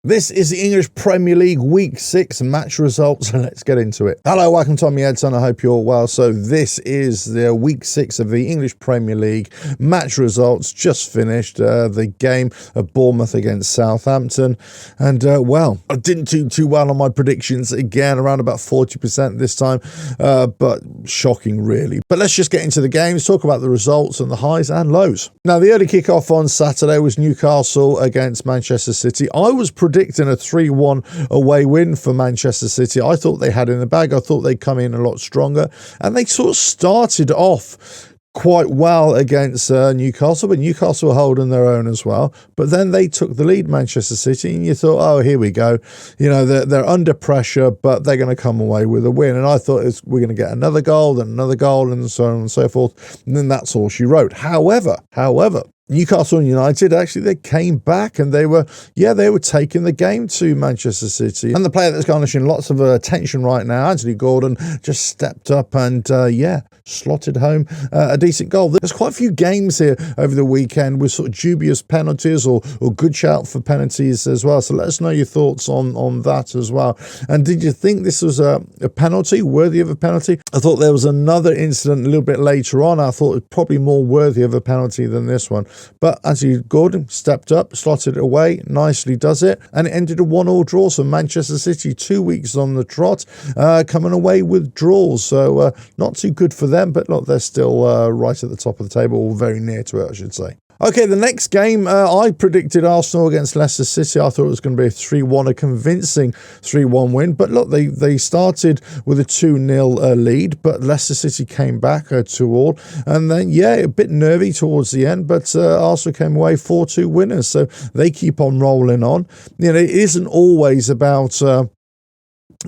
This is the English Premier League Week 6 match results, and let's get into it. Hello, welcome to Man Utd, I hope you're all well. So this is the Week 6 of the English Premier League match results, just finished the game of Bournemouth against Southampton. And, well, I didn't do too well on my predictions, again, around about 40% this time, but shocking, really. But let's just get into the games, talk about the results and the highs and lows. Now, the early kickoff on Saturday was Newcastle against Manchester City. I was predicting a 3-1 away win for Manchester City. I thought they had in the bag. I thought they'd come in a lot stronger, and they sort of started off quite well against Newcastle, but Newcastle were holding their own as well. But then they took the lead, Manchester City, and you thought, oh, here we go. You know, they're under pressure, but they're going to come away with a win. And I thought we're going to get another goal, then another goal, and so on and so forth. And then that's all she wrote. However, Newcastle United, actually, they came back and they were taking the game to Manchester City. And the player that's garnishing lots of attention right now, Anthony Gordon, just stepped up and, slotted home a decent goal. There's quite a few games here over the weekend with sort of dubious penalties or good shout for penalties as well. So let us know your thoughts on that as well. And did you think this was a penalty, worthy of a penalty? I thought there was another incident a little bit later on. I thought it was probably more worthy of a penalty than this one. But Anthony Gordon stepped up, slotted it away, nicely does it, and it ended a 1-1 draw. So Manchester City, 2 weeks on the trot, coming away with draws. So not too good for them, but look, they're still right at the top of the table, or very near to it, I should say. Okay, the next game, I predicted Arsenal against Leicester City. I thought it was going to be a 3-1, a convincing 3-1 win. But look, they started with a 2-0 lead, but Leicester City came back 2-2. And then, a bit nervy towards the end, but Arsenal came away 4-2 winners. So they keep on rolling on. You know, it isn't always about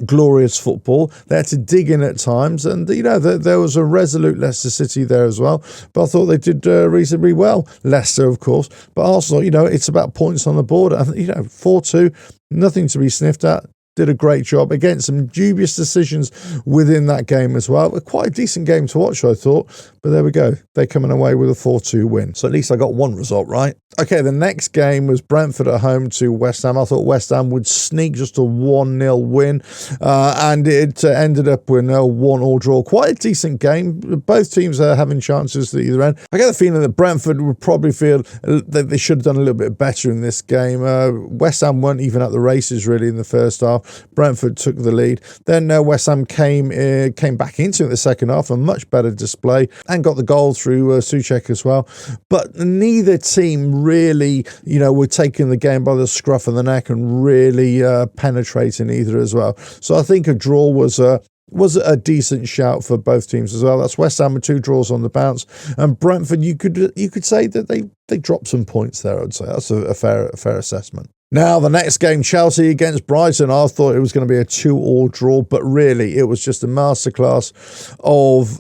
glorious football. They had to dig in at times, and there was a resolute Leicester City there as well, but I thought they did reasonably well. Leicester, of course, but Arsenal, it's about points on the board. 4-2, nothing to be sniffed at. Did a great job against some dubious decisions within that game as well. Quite a decent game to watch, I thought. But there we go. They're coming away with a 4-2 win. So at least I got one result right. Okay, the next game was Brentford at home to West Ham. I thought West Ham would sneak just a 1-0 win. And it ended up with a 1-1 draw. Quite a decent game. Both teams are having chances at either end. I get the feeling that Brentford would probably feel that they should have done a little bit better in this game. West Ham weren't even at the races really in the first half. Brentford took the lead. Then West Ham came back into it the second half, a much better display, and got the goal through Souček as well. But neither team really, were taking the game by the scruff of the neck and really penetrating either as well. So I think a draw was a decent shout for both teams as well. That's West Ham with 2 draws on the bounce, and Brentford, you could say that they dropped some points there. I'd say that's a fair assessment. Now, the next game, Chelsea against Brighton, I thought it was going to be a 2-2 draw, but really, it was just a masterclass of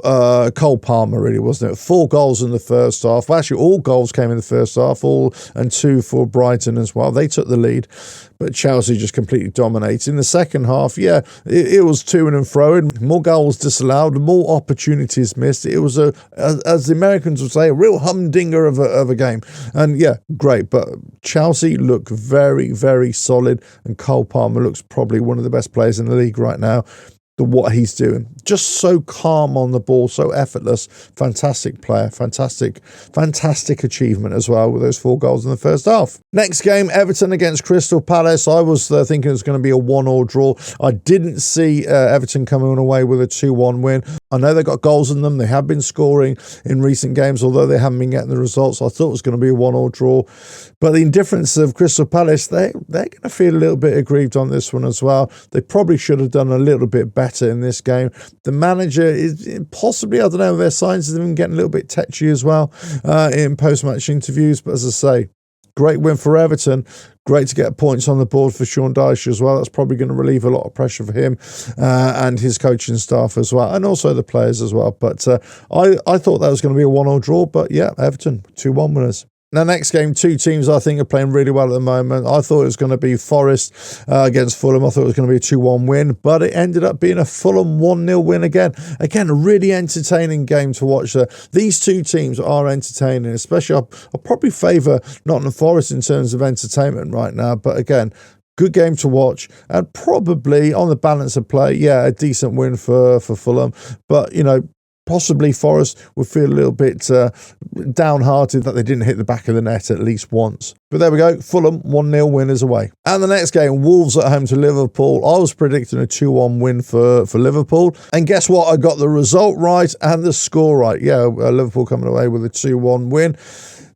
Cole Palmer, really, wasn't it? 4 goals in the first half. Well, actually, all goals came in the first half, and 2 for Brighton as well. They took the lead, but Chelsea just completely dominated. In the second half, it was to and fro, more goals disallowed, more opportunities missed. It was, as the Americans would say, a real humdinger of a game. And great, but Chelsea look very, very solid, and Cole Palmer looks probably one of the best players in the league right now. What he's doing, just so calm on the ball, so effortless. Fantastic player, fantastic achievement as well with those 4 goals in the first half. Next game, Everton against Crystal Palace. I was thinking it was going to be a 1-1 draw. I didn't see Everton coming away with a 2-1 win. I know they got goals in them. They have been scoring in recent games, although they haven't been getting the results. I thought it was going to be a 1-1 draw. But the indifference of Crystal Palace, they're going to feel a little bit aggrieved on this one as well. They probably should have done a little bit better in this game. The manager is possibly, I don't know, their signs of them getting a little bit tetchy as well in post-match interviews. But as I say, great win for Everton. Great to get points on the board for Sean Dyche as well. That's probably going to relieve a lot of pressure for him and his coaching staff as well, and also the players as well. But I thought that was going to be a 1-1 draw, but Everton, 2-1 winners. Now, next game, 2 teams I think are playing really well at the moment. I thought it was going to be Forest against Fulham. I thought it was going to be a 2-1 win, but it ended up being a Fulham 1-0 win again. Again, a really entertaining game to watch. These 2 teams are entertaining, especially I'll probably favour Nottingham Forest in terms of entertainment right now. But again, good game to watch, and probably on the balance of play, yeah, a decent win for Fulham. But, you know, possibly Forest would feel a little bit downhearted that they didn't hit the back of the net at least once. But there we go, Fulham 1-0 winners away. And the next game, Wolves at home to Liverpool. I was predicting a 2-1 win for Liverpool. And guess what? I got the result right and the score right. Yeah, Liverpool coming away with a 2-1 win.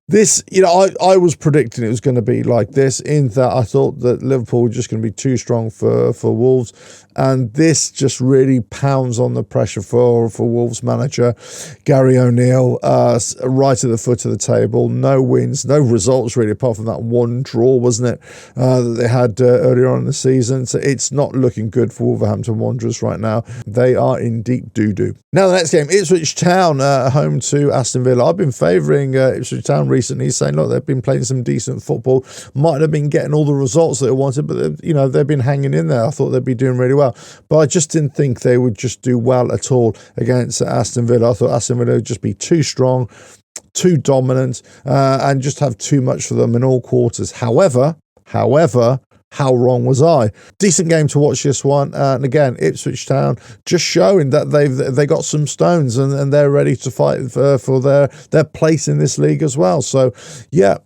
This, you know, I was predicting it was going to be like this, in that I thought that Liverpool were just going to be too strong for Wolves. And this just really pounds on the pressure for Wolves manager Gary O'Neill, right at the foot of the table. No wins, no results really, apart from that one draw, wasn't it, that they had earlier on in the season. So it's not looking good for Wolverhampton Wanderers right now. They are in deep doo-doo. Now the next game, Ipswich Town home to Aston Villa. I've been favouring Ipswich Town recently, saying, look, they've been playing some decent football, might have been getting all the results that they wanted, but you know, they've been hanging in there. I thought they'd be doing really well. But I just didn't think they would just do well at all against Aston Villa. I thought Aston Villa would just be too strong, too dominant, and just have too much for them in all quarters. However, how wrong was I? Decent game to watch this one. And again, Ipswich Town just showing that they got some stones and they're ready to fight for their place in this league as well. So, yeah,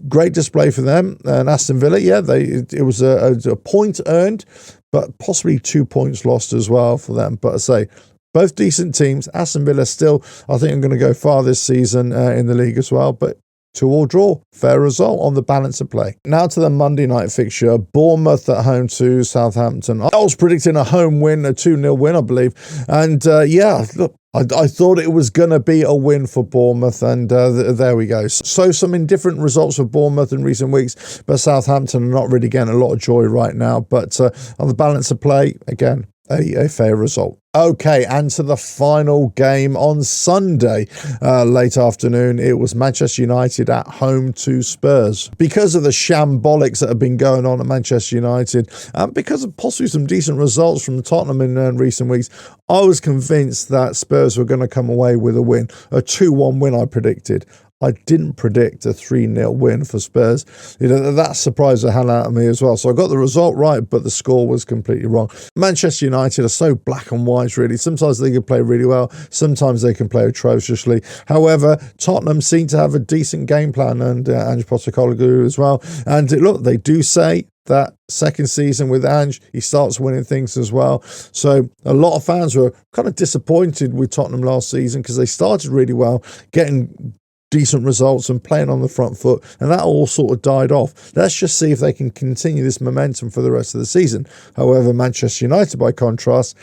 great display for them. And Aston Villa, yeah, it was a point earned, but possibly 2 points lost as well for them. But I say, both decent teams. Aston Villa still, I think, are going to go far this season in the league as well. But 2-2 draw, fair result on the balance of play. Now to the Monday night fixture, Bournemouth at home to Southampton. I was predicting a home win, a 2-0 win, I believe. And yeah, look, I thought it was going to be a win for Bournemouth, and there we go. So some indifferent results for Bournemouth in recent weeks, but Southampton are not really getting a lot of joy right now. But on the balance of play, again, a fair result. Okay, and to the final game on Sunday, late afternoon, it was Manchester United at home to Spurs. Because of the shambolics that have been going on at Manchester United, and because of possibly some decent results from Tottenham in recent weeks, I was convinced that Spurs were going to come away with a win, a 2-1 win I predicted. I didn't predict a 3-0 win for Spurs. You know, that surprised the hell out of me as well. So I got the result right, but the score was completely wrong. Manchester United are so black and white, really. Sometimes they can play really well. Sometimes they can play atrociously. However, Tottenham seem to have a decent game plan, and Ange Postecoglou as well. And look, they do say that second season with Ange, he starts winning things as well. So a lot of fans were kind of disappointed with Tottenham last season because they started really well, getting decent results and playing on the front foot, and that all sort of died off. Let's just see if they can continue this momentum for the rest of the season. However, Manchester United, by contrast,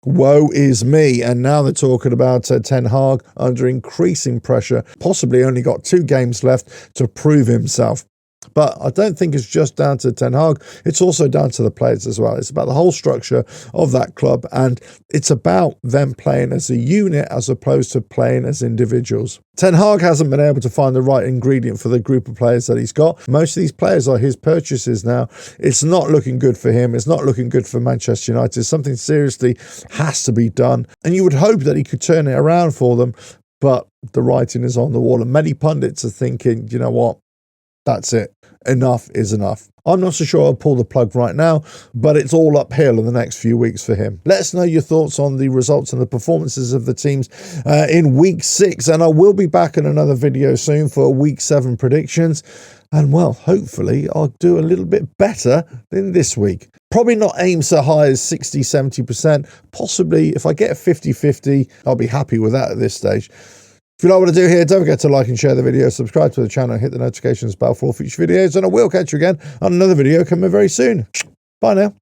woe is me. And now they're talking about Ten Hag under increasing pressure, possibly only got 2 games left to prove himself. But I don't think it's just down to Ten Hag. It's also down to the players as well. It's about the whole structure of that club, and it's about them playing as a unit as opposed to playing as individuals. Ten Hag hasn't been able to find the right ingredient for the group of players that he's got. Most of these players are his purchases now. It's not looking good for him. It's not looking good for Manchester United. Something seriously has to be done. And you would hope that he could turn it around for them, but the writing is on the wall. And many pundits are thinking, you know what? That's it. Enough is enough. I'm not so sure I'll pull the plug right now, but it's all uphill in the next few weeks for him. Let us know your thoughts on the results and the performances of the teams in week 6. And I will be back in another video soon for week 7 predictions. And well, hopefully I'll do a little bit better than this week. Probably not aim so high as 60-70%. Possibly if I get a 50-50, I'll be happy with that at this stage. If you like what I do here, don't forget to like and share the video, subscribe to the channel, and hit the notifications bell for all future videos, and I will catch you again on another video coming very soon. Bye now.